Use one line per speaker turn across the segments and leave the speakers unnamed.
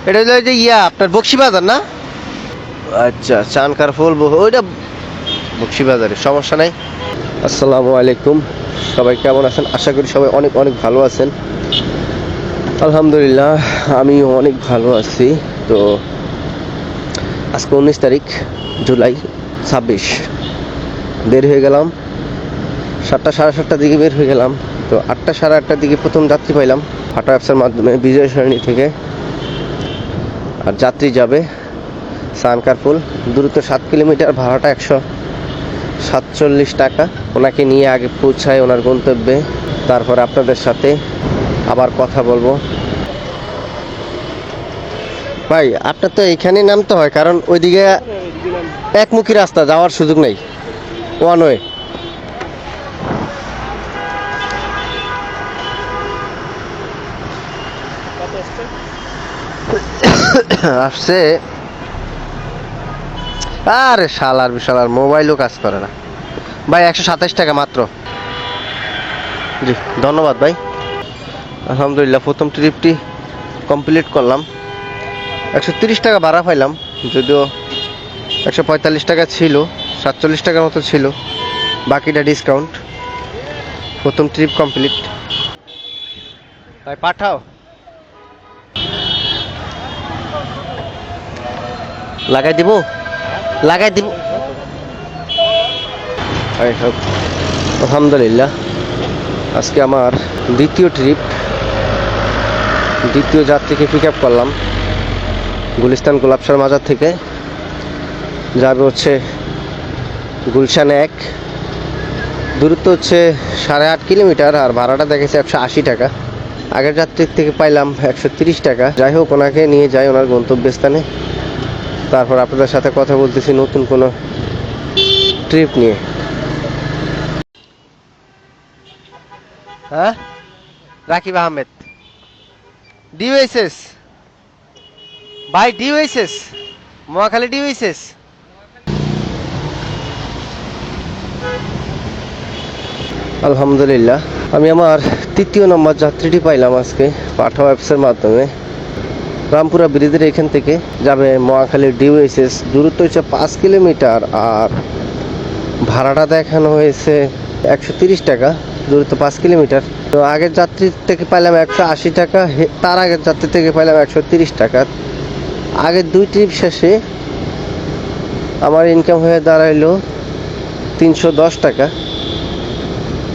এটা হলো যে আপনার বক্সিবাজার না? আচ্ছা, চানকার ফুল ওইটা বক্সিবাজারে, সমস্যা নাই। আসসালামু আলাইকুম, সবাই কেমন আছেন? আশা করি সবাই অনেক অনেক ভালো আছেন। আলহামদুলিল্লাহ, আমি অনেক ভালো আছি। তো আজকে 19 তারিখ জুলাই 26, বের হয়ে গেলাম 7টা সাড়ে 7টার দিকে বের হয়ে গেলাম। তো 8টা সাড়ে 8টার দিকে প্রথম যাত্রী পাইলাম ফাটা অ্যাপসের মাধ্যমে বিজয় সরণি থেকে। আর যাত্রী যাবে সানকারপুল, দূরত্ব 7 কিলোমিটার, ভাড়াটা 147 টাকা। ওনাকে নিয়ে আগে পৌঁছায় ওনার গন্তব্যে, তারপর আপনাদের সাথে আবার কথা বলবো। ভাই আপনার তো এইখানেই নামতে হয়, কারণ ওইদিকে একমুখী রাস্তা, যাওয়ার সুযোগ নেই, ওয়ান ওয়ে। আসছে, আরে শালার বিশালার মোবাইলও কাজ করে না ভাই। 127 টাকা মাত্র। জি ধন্যবাদ ভাই। আলহামদুলিল্লাহ, প্রথম ট্রিপটি কমপ্লিট করলাম। 130 টাকা ভাড়া পাইলাম, যদিও 145 টাকা ছিল, 47 টাকার মতো ছিল, বাকিটা ডিসকাউন্ট। প্রথম ট্রিপ কমপ্লিট। ভাই পাঠাও, লাগাই দিব, লাগাই দিব। আলহামদুলিল্লাহ, আজকে আমার দ্বিতীয় ট্রিপ, দ্বিতীয় যাত্রীকে পিক আপ করলাম গুলিস্তান গোলাপসার মাজার থেকে। যাবে হচ্ছে গুলশান 1, দূরত্ব হচ্ছে 8.5 কিলোমিটার, আর ভাড়াটা দেখেছে 180 টাকা। আগের যাত্রীর থেকে পাইলাম 130 টাকা। যাই হোক, ওনাকে নিয়ে যাই ওনার গন্তব্যস্থানে, তারপর আপনাদের সাথে কথা বলতেছি নতুন কোনো ট্রিপ নিয়ে। হ্যাঁ, রাকিব আহমেদ, ডিওএসএস ভাই, ডিওএসএস মহাখালী ডিওএসএস। আলহামদুলিল্লাহ, আমি আমার তৃতীয় নম্বর যাত্রীটি পাইলাম আজকে পাঠাও অ্যাপসের মাধ্যমে। রামপুরা ব্রিজের এখান থেকে যাবে মহাখালী ডিওএসএস, দূরত্ব হচ্ছে 5 কিলোমিটার, আর ভাড়াটা দেখানো হয়েছে 130 টাকা, দূরত্ব 5 কিলোমিটার। তো আগের যাত্রী থেকে পাইলাম 180 টাকা, তার আগের যাত্রী থেকে পাইলাম 130 টাকা। আগের 2 ট্রিপ শেষে আমার ইনকাম হয়ে দাঁড়াইলো 310 টাকা।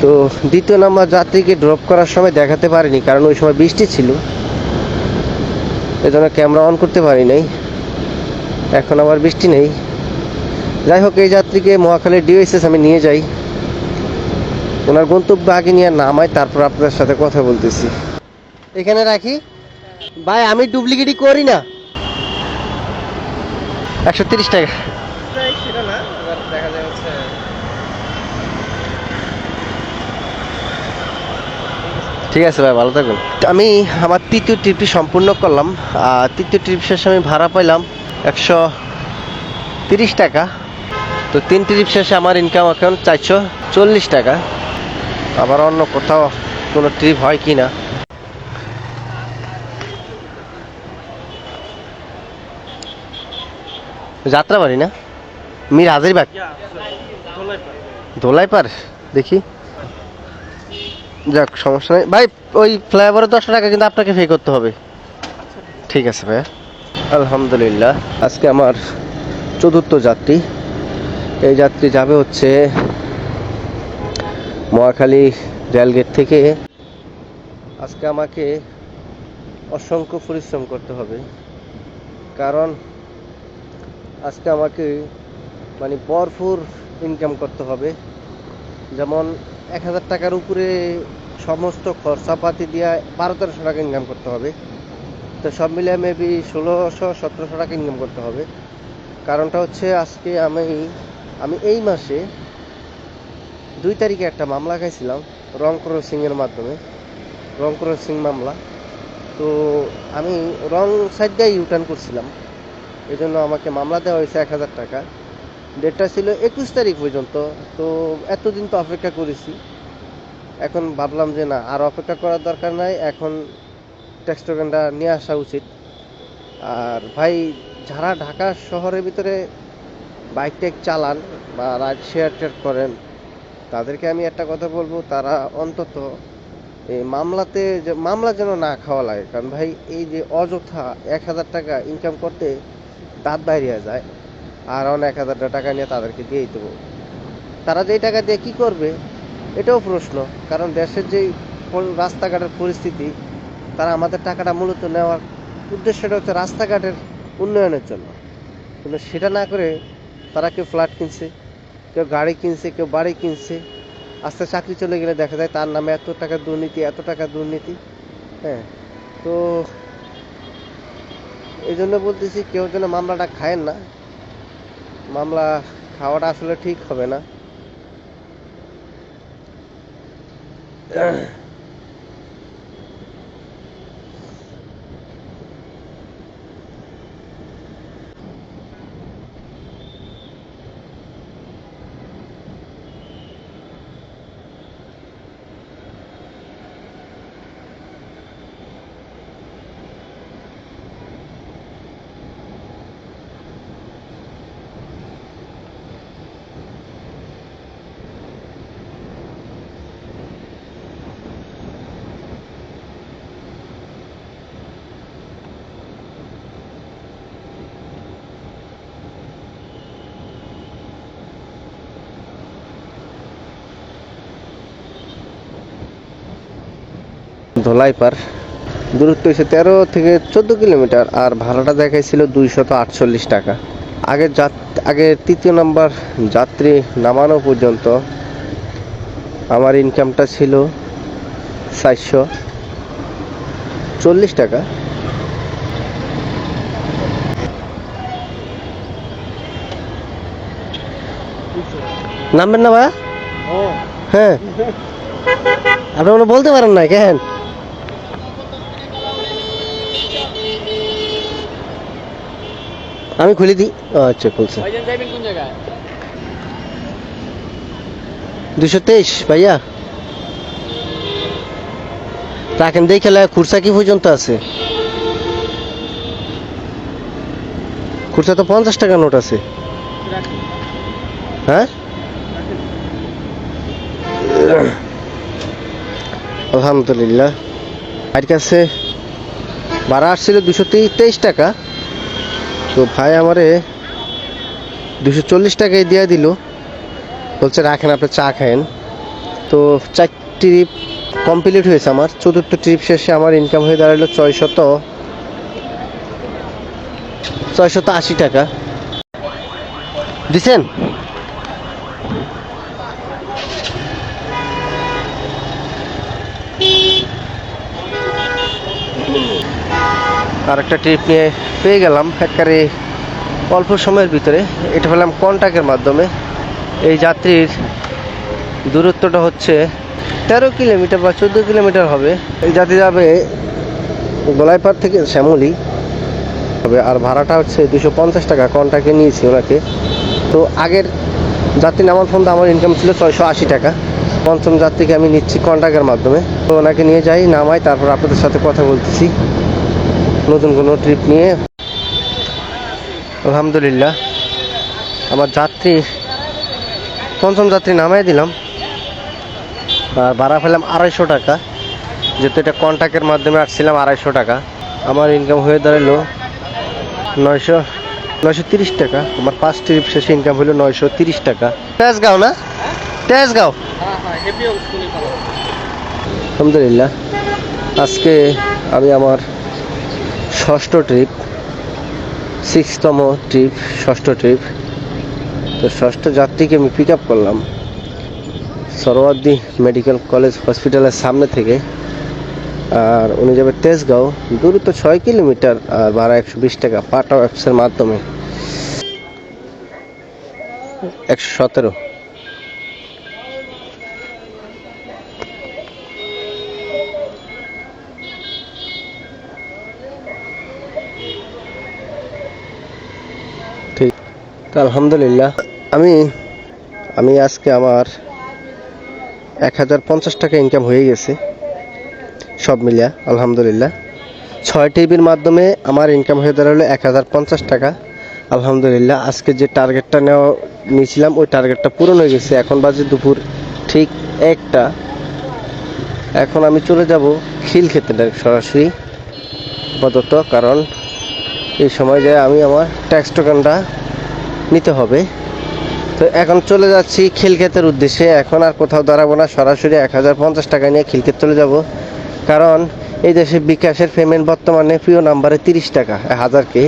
তো দ্বিতীয় নাম্বার যাত্রীকে ড্রপ করার সময় দেখাতে পারিনি, কারণ ওই সময় বৃষ্টি ছিল, এজন্য ক্যামেরা অন করতে পারি নাই। এখন আবার বৃষ্টি নেই। যাই হোক, এই যাত্রীকে মহাখালী ডিওএসএস আমি নিয়ে যাই, ওনার গন্তব্য আগে নিয়ে নামাই, তারপর আপনাদের সাথে কথা বলতেছি। এখানে রাখি ভাই, আমি ডুপ্লিকেটই করি না। 130 টাকা। ঠিক আছে ভাই, ভালো থাকবেন। আমি আমার তৃতীয় ট্রিপটি সম্পূর্ণ করলাম। তৃতীয় ট্রিপ শেষে আমি ভাড়া পাইলাম 130 টাকা। তো 3 ট্রিপ শেষে আমার ইনকাম এখন 440 টাকা। আবার অন্য কোথাও কোনো ট্রিপ হয় কি না। যাত্রাবাড়ি না, মির হাজারিবাগ, ধোলাই পার, দেখি। যাক, সমস্যা নেই ভাই, ওই ফ্লাইওভারে 10 টাকা কিন্তু আপনাকে পে করতে হবে। ঠিক আছে ভাইয়া। আলহামদুলিল্লাহ, আজকে আমার চতুর্থ যাত্রী। এই যাত্রী যাবে হচ্ছে মহাখালী রেলগেট থেকে। আজকে আমাকে অসংখ্য পরিশ্রম করতে হবে, কারণ আজকে আমাকে মানে ভরপুর ইনকাম করতে হবে। যেমন 1000 টাকার উপরে সমস্ত খরচাপাতি দিয়ে 1200-1300 টাকা ইনকাম করতে হবে। তো সব মিলিয়ে মেবি 1600-1700 টাকা ইনকাম করতে হবে। কারণটা হচ্ছে আজকে আমি এই মাসে 2 তারিখে একটা মামলা খাইছিলাম রং ক্রসিংয়ের মাধ্যমে, রং ক্রসিং মামলা। তো আমি রং সাইড দিয়ে ইউটার্ন করছিলাম, এই জন্য আমাকে মামলা দেওয়া হয়েছে 1000 টাকা। ডেটটা ছিল 21 তারিখ পর্যন্ত। তো এতদিন তো অপেক্ষা করেছি, এখন ভাবলাম যে না, আর অপেক্ষা করার দরকার নাই, এখন ট্যাক্স টোকেনটা নিয়ে আসা উচিত। আর ভাই, যারা ঢাকা শহরের ভিতরে বাইক টাইক চালান বা রাইড শেয়ার টেয়ার করেন, তাদেরকে আমি একটা কথা বলবো, তারা অন্তত এই মামলা যেন না খাওয়া লাগে। কারণ ভাই, এই যে অযথা 1,000 টাকা ইনকাম করতে দাঁত বাইরিয়া যায়, আর অন 1,000 টাকা নিয়ে তাদেরকে দিয়েই দেবো। তারা যেই টাকা দিয়ে কি করবে এটাও প্রশ্ন। কারণ দেশের যেই রাস্তাঘাটের পরিস্থিতি, তারা আমাদের টাকাটা মূলত নেওয়ার উদ্দেশ্যটা হচ্ছে রাস্তাঘাটের উন্নয়নের জন্য, কিন্তু সেটা না করে তারা কেউ ফ্ল্যাট কিনছে, কেউ গাড়ি কিনছে, কেউ বাড়ি কিনছে। আস্তে চাকরি চলে গেলে দেখা যায় তার নামে এত টাকা দুর্নীতি, এত টাকা দুর্নীতি। হ্যাঁ, তো এই জন্য বলতেছি, কেউ যেন মামলাটা খায়েন না। মামলা খাওয়াটা আসলে ঠিক হবে না। ধোলাইপার দূরত্ব হচ্ছে 13 থেকে 14 কিলোমিটার, আর ভাড়াটা দেখাইছিল 248 টাকা। আগে তৃতীয় নাম্বার যাত্রী নামানো পর্যন্ত আমার ইনকামটা ছিল 440 টাকা। নামবেন না ভাইয়া? হ্যাঁ, আপনি মনে বলতে পারেন না কেন? আমি খুলে দিই। আচ্ছা, খুলছে। 223 ভাইয়া, রাখেন দেখে খেলা। খুরসা কি পর্যন্ত আছে? খুরসা তো 50 টাকা নোট আছে। হ্যাঁ, আলহামদুলিল্লাহ। ভাইয়ের কাছে ভাড়া আসছিল 223 টাকা, তো ভাই আমারে 240 টাকায় দিয়ে দিল। বলছে রাখেন, আপনি চা খায়েন। তো 4 ট্রিপ কমপ্লিট হয়েছে আমার। 4র্থ ট্রিপ শেষে আমার ইনকাম হয়ে দাঁড়ালো 680 টাকা। দিছেন? আর একটা ট্রিপ নিয়ে পেয়ে গেলাম একেবারে অল্প সময়ের ভিতরে। এটা পেলাম কন্টাক্টের মাধ্যমে। এই যাত্রীর দূরত্বটা হচ্ছে 13 কিলোমিটার বা 14 কিলোমিটার হবে। এই যাত্রী যাবে গোলাইপাড় থেকে শ্যামলী হবে, আর ভাড়াটা হচ্ছে 250 টাকা। কন্টাক্টে নিয়েছি ওনাকে। তো আগের যাত্রী নামার ফোন আমার ইনকাম ছিল 680 টাকা। পঞ্চম যাত্রীকে আমি নিচ্ছি কন্টাক্টের মাধ্যমে। তো ওনাকে নিয়ে যাই, নামাই, তারপর আপনাদের সাথে কথা বলতেছি নতুন কোনো ট্রিপ নিয়ে। আলহামদুলিল্লাহ, আমার যাত্রী পঞ্চম যাত্রী নামাই দিলাম, আর ভাড়া পেলাম 250 টাকা। যেহেতু এটা কন্টাক্টের মাধ্যমে আসছিলাম, 250 টাকা। আমার ইনকাম হয়ে দাঁড়ালো 930 টাকা। আমার 5 ট্রিপ শেষে ইনকাম হলো 930 টাকা। তেজগাঁও না? তেজগাঁও। আলহামদুলিল্লাহ, আজকে আমি আমার 6ষ্ঠ ট্রিপ, 6তম ট্রিপ, 6ষ্ঠ ট্রিপ। তো 6ষ্ঠ যাত্রীকে আমি পিক আপ করলাম সরওয়ার্দী মেডিকেল কলেজ হসপিটালের সামনে থেকে। আর উনি যাবে তেজগাঁও। দূরত্ব 6 কিলোমিটার, আর ভাড়া 120 টাকা। পাটা অ্যাপসের মাধ্যমে 117। ঠিক। তো আলহামদুলিল্লাহ, আমি আজকে আমার 1050 টাকা ইনকাম হয়ে গেছে সব মিলিয়া। আলহামদুলিল্লাহ, 6 টিভির মাধ্যমে আমার ইনকাম হয়ে দাঁড়ালো 1050 টাকা। আলহামদুলিল্লাহ, আজকে যে টার্গেটটা নিয়েছিলাম ওই টার্গেটটা পূরণ হয়ে গেছে। এখন বাজে দুপুর ঠিক 1টা। এখন আমি চলে যাব খিল খেতে সরাসরি আপাতত, কারণ এই সময় যায় আমি আমার ট্যাক্স টোকেনটা নিতে হবে। তো এখন চলে যাচ্ছি খিলক্ষেতের উদ্দেশ্যে। এখন আর কোথাও দাঁড়াবো না, সরাসরি 1050 টাকা নিয়ে খিলক্ষেত চলে যাব। কারণ এই দেশে বিকাশের পেমেন্ট বর্তমানে প্রিয় নাম্বারে 30 টাকা 1000কে,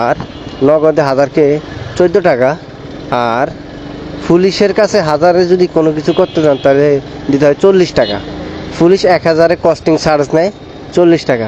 আর নগদে 1000কে 14 টাকা, আর পুলিশের কাছে 1000-এ যদি কোনো কিছু করতে চান তাহলে দিতে হয় 40 টাকা। পুলিশ 1000-এ কস্টিং চার্জ নেয় 40 টাকা।